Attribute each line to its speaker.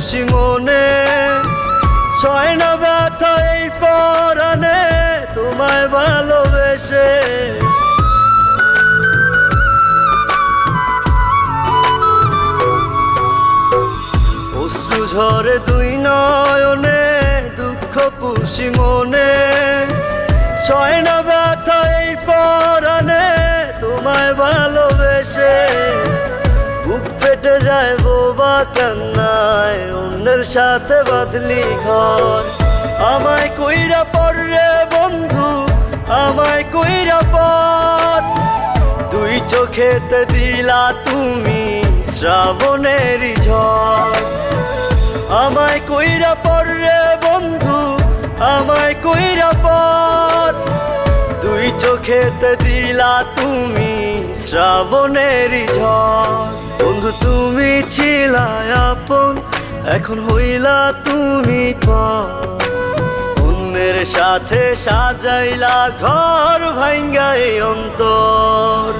Speaker 1: খুশি মনে, ছয় না ব্যথা এই পরাণে তোমায় ভালোবেসে। অশ্রু ঝরে দুই নয়নে, দুঃখ খুশি মনে, ছয় না ব্যথা এই পরাণে তোমায় ভালোবেসে। বুক ফেটে যায় বোবা কান্নায়, অন্যের সাথে বাঁধলি ঘর। আমায় কইরা পড়রে বন্ধু, আমায় কইরা পর। দুই চোখেতে দিলা তুমি শ্রাবণেরই ঝড়। আমায় কইরা পড়রে বন্ধু, আমায় কইরা পর। দুই চোখেতে দিলা তুমি শ্রাবণেরই ঝড়। বন্ধু তুমি ছিলা আপন, এখন হইলা তুমি পর। অন্যের সাথে সাজাইলা ঘর ভাঙ্গা এই অন্তর।